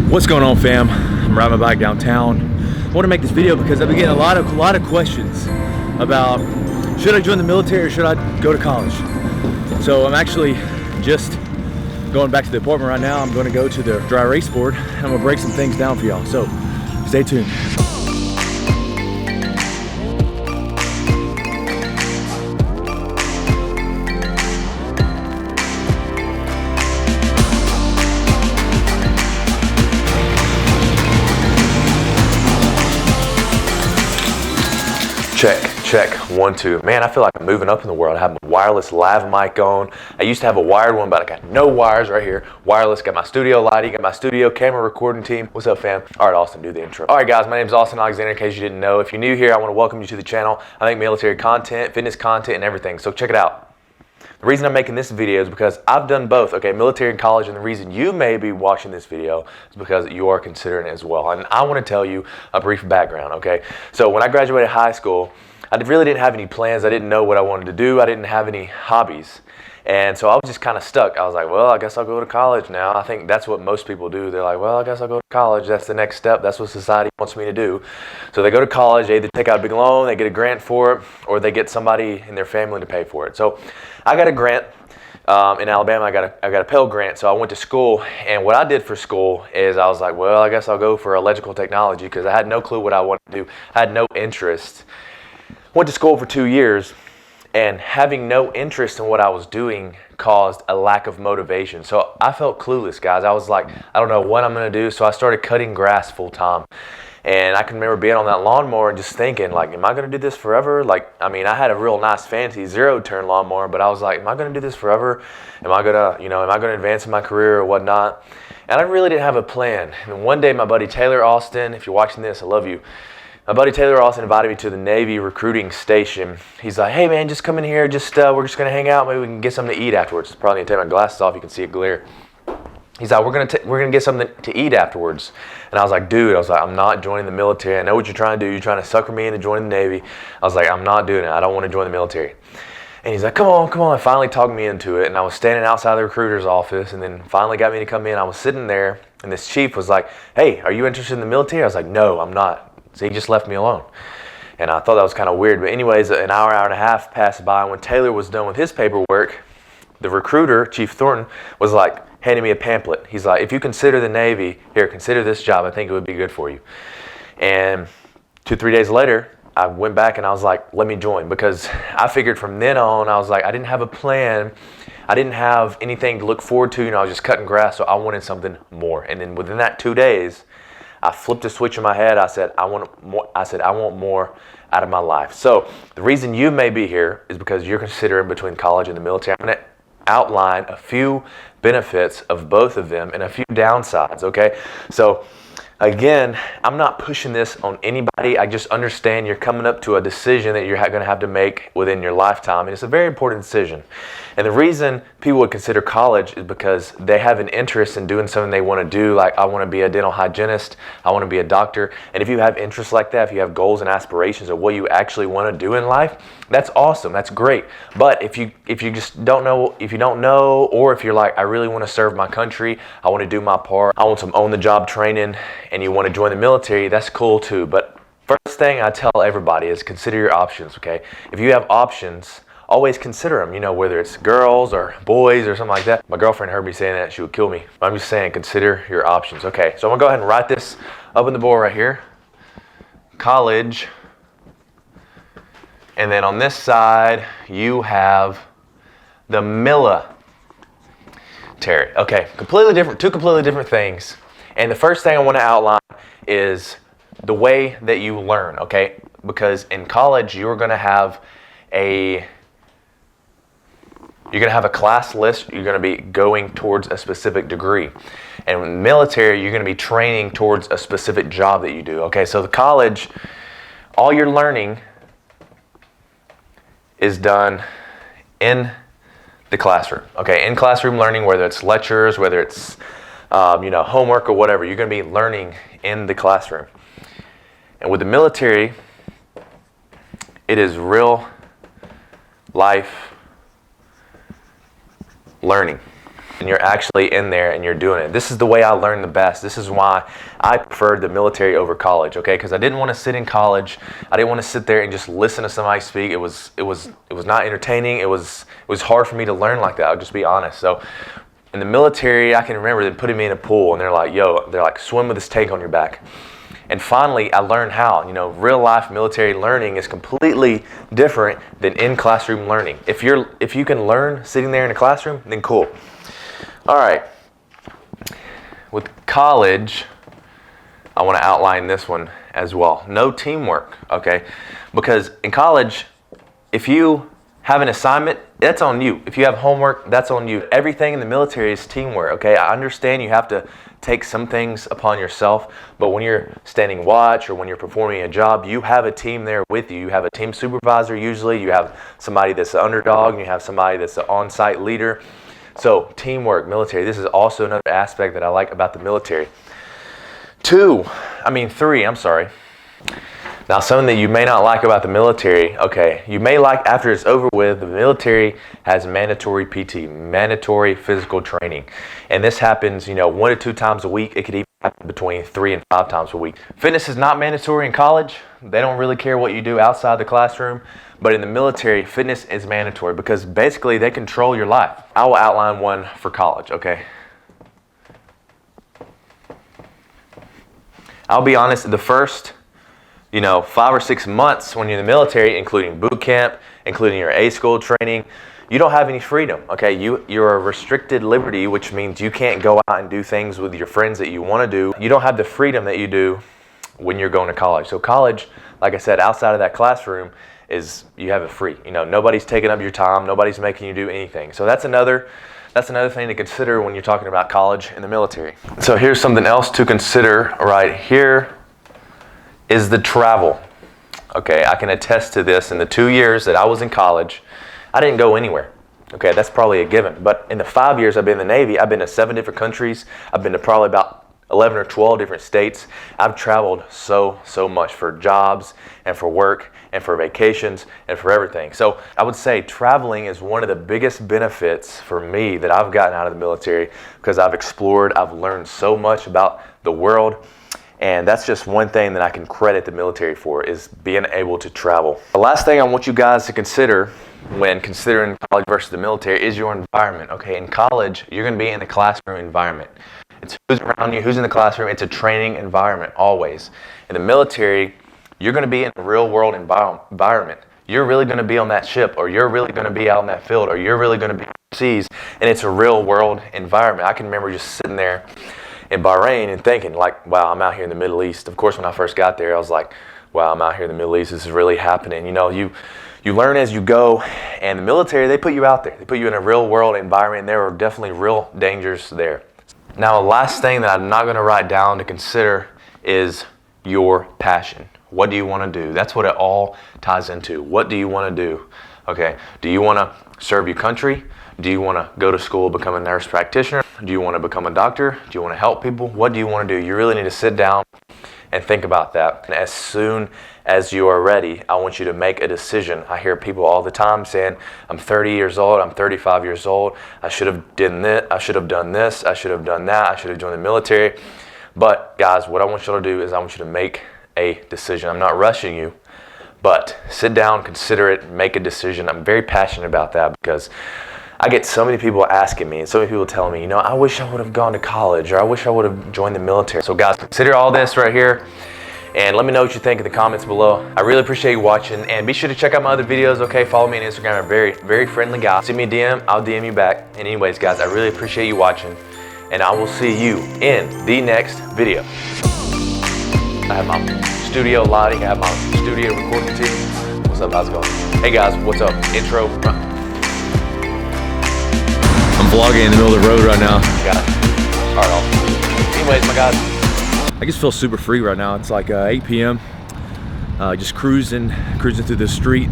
What's going on, fam? I'm riding my bike downtown. I want to make this video because I've been getting a lot of questions about should I join the military or should I go to college. So I'm actually just going back to the appointment right now. I'm going to go to the dry erase board. I'm going to break some things down for y'all. So stay tuned. Check, 1, 2. Man, I feel like I'm moving up in the world. I have my wireless lav mic on. I used to have a wired one, but I got no wires right here. Wireless, got my studio lighting, got my studio camera recording team. What's up, fam? All right, Austin, do the intro. All right, guys, my name is Austin Alexander, in case you didn't know. If you're new here, I want to welcome you to the channel. I make military content, fitness content, and everything, so check it out. The reason I'm making this video is because I've done both, okay, military and college, and the reason you may be watching this video is because you are considering it as well. And I want to tell you a brief background, okay? So when I graduated high school, I really didn't have any plans. I didn't know what I wanted to do. I didn't have any hobbies. And so I was just kind of stuck. I was like, well, I guess I'll go to college now. I think that's what most people do. They're like, well, I guess I'll go to college. That's the next step. That's what society wants me to do. So they go to college. They either take out a big loan, they get a grant for it, or they get somebody in their family to pay for it. So I got a grant. In Alabama, I got a Pell Grant, so I went to school, and what I did for school is I was like, well, I guess I'll go for electrical technology because I had no clue what I wanted to do. I had no interest. Went to school for 2 years, and having no interest in what I was doing caused a lack of motivation. So I felt clueless, guys. I was like, I don't know what I'm going to do, so I started cutting grass full time. And I can remember being on that lawnmower and just thinking, like, am I going to do this forever? Like, I mean, I had a real nice fancy zero-turn lawnmower, but I was like, am I going to do this forever? Am I going to advance in my career or whatnot? And I really didn't have a plan. And one day, my buddy Taylor Austen, if you're watching this, I love you. My buddy Taylor Austen invited me to the Navy recruiting station. He's like, hey, man, just come in here. We're just going to hang out. Maybe we can get something to eat afterwards. Probably need to take my glasses off. You can see it glare. He's like, we're gonna get something to eat afterwards. And I was like, dude, I'm not joining the military. I know what you're trying to do. You're trying to sucker me into joining the Navy. I was like, I'm not doing it. I don't want to join the military. And he's like, come on. And finally talked me into it. And I was standing outside the recruiter's office, and then finally got me to come in. I was sitting there, and this chief was like, hey, are you interested in the military? I was like, no, I'm not. So he just left me alone. And I thought that was kind of weird. But anyways, an hour and a half passed by. And when Taylor was done with his paperwork, the recruiter, Chief Thornton, was like, handed me a pamphlet. He's like, if you consider the Navy, here, consider this job. I think it would be good for you. And 2-3 days later, I went back and I was like, let me join. Because I figured from then on, I was like, I didn't have a plan. I didn't have anything to look forward to. I was just cutting grass, so I wanted something more. And then within that 2 days, I flipped a switch in my head. I said, I want more out of my life. So the reason you may be here is because you're considering between college and the military. I'm going to outline a few benefits of both of them and a few downsides, okay? So again, I'm not pushing this on anybody. I just understand you're coming up to a decision that you're going to have to make within your lifetime, and it's a very important decision. And the reason people would consider college is because they have an interest in doing something they want to do, like I want to be a dental hygienist, I want to be a doctor. And if you have interests like that, if you have goals and aspirations of what you actually want to do in life, that's awesome, that's great. But if you just don't know, or if you're like, I really want to serve my country, I want to do my part, I want some on-the-job training, and you want to join the military, that's cool too. But first thing I tell everybody is consider your options, okay? If you have options, always consider them, whether it's girls or boys or something like that. My girlfriend heard me saying that, she would kill me. I'm just saying, consider your options. Okay, so I'm gonna go ahead and write this up in the board right here. College. And then on this side, you have the military. Okay, two completely different things. And the first thing I want to outline is the way that you learn, okay? Because in college, you're going to have a class list. You're going to be going towards a specific degree. And in the military, you're going to be training towards a specific job that you do, okay? So the college, all your learning is done in the classroom, okay? In classroom learning, whether it's lectures, whether it's homework or whatever, you're going to be learning in the classroom. And with the military, it is real life learning. and you're actually in there and you're doing it. This is the way I learned the best. This is why I preferred the military over college, okay? Because I didn't want to sit in college. I didn't want to sit there and just listen to somebody speak. It was not entertaining. It was hard for me to learn like that. I'll just be honest. So in the military, I can remember them putting me in a pool, and they're like, swim with this tank on your back. And finally, I learned how. Real life military learning is completely different than in classroom learning. If you can learn sitting there in a classroom, then cool. All right. With college, I want to outline this one as well. No teamwork, okay? Because in college, if you have an assignment, that's on you. If you have homework, that's on you. Everything in the military is teamwork, okay? I understand you have to take some things upon yourself, but when you're standing watch or when you're performing a job, you have a team there with you. You have a team supervisor usually. You have somebody that's an underdog, and you have somebody that's an on-site leader. So teamwork, military, this is also another aspect that I like about the military. Three, I'm sorry. Now, something that you may not like about the military, okay, you may like after it's over with, the military has mandatory PT, mandatory physical training. And this happens, 1 to 2 times a week. It could even happen between 3 and 5 times a week. Fitness is not mandatory in college. They don't really care what you do outside the classroom. But in the military, fitness is mandatory because basically they control your life. I will outline one for college, okay? I'll be honest, the first 5 or 6 months when you're in the military, including boot camp, including your A school training, you don't have any freedom, okay? You're a restricted liberty, which means you can't go out and do things with your friends that you want to do. You don't have the freedom that you do when you're going to college. So college, like I said, outside of that classroom, is you have it free. Nobody's taking up your time. Nobody's making you do anything. So that's another thing to consider when you're talking about college and the military. So here's something else to consider right here. Is the travel. Okay, I can attest to this. In the 2 years that I was in college, I didn't go anywhere. Okay, that's probably a given. But in the 5 years I've been in the Navy, I've been to 7 different countries. I've been to probably about 11 or 12 different states. I've traveled so much for jobs and for work and for vacations and for everything. So I would say traveling is one of the biggest benefits for me that I've gotten out of the military because I've explored, I've learned so much about the world. And that's just one thing that I can credit the military for, is being able to travel. The last thing I want you guys to consider when considering college versus the military is your environment. Okay, in college, you're going to be in the classroom environment. It's who's around you, who's in the classroom. It's a training environment, always. In the military, you're going to be in a real world environment. You're really going to be on that ship, or you're really going to be out in that field, or you're really going to be overseas, and it's a real world environment. I can remember just sitting there in Bahrain and thinking wow, I'm out here in the Middle East. Of course, when I first got there, I was like, wow, I'm out here in the Middle East. This is really happening. You learn as you go, and the military, they put you out there. They put you in a real world environment, and there are definitely real dangers there. Now, the last thing that I'm not going to write down to consider is your passion. What do you want to do? That's what it all ties into. What do you want to do? Okay, do you want to serve your country? Do you want to go to school, become a nurse practitioner? Do you want to become a doctor? Do you want to help people? What do you want to do? You really need to sit down and think about that. And as soon as you are ready, I want you to make a decision. I hear people all the time saying, I'm 30 years old, I'm 35 years old, I should have done this, I should have done this, I should have done that, I should have joined the military. But guys, what I want you to do is I want you to make a decision. I'm not rushing you, but sit down, consider it, make a decision. I'm very passionate about that because I get so many people asking me and so many people telling me, I wish I would have gone to college, or I wish I would have joined the military. So guys, consider all this right here and let me know what you think in the comments below. I really appreciate you watching, and be sure to check out my other videos, okay? Follow me on Instagram. I'm a very, very friendly guy. Send me a DM, I'll DM you back. And anyways, guys, I really appreciate you watching, and I will see you in the next video. I have my studio lighting, I have my studio recording team. What's up, how's it going? Hey guys, what's up? Intro. I'm vlogging in the middle of the road right now. Got it. All right, anyways, my guys. I just feel super free right now. It's like 8 p.m. Just cruising through the street.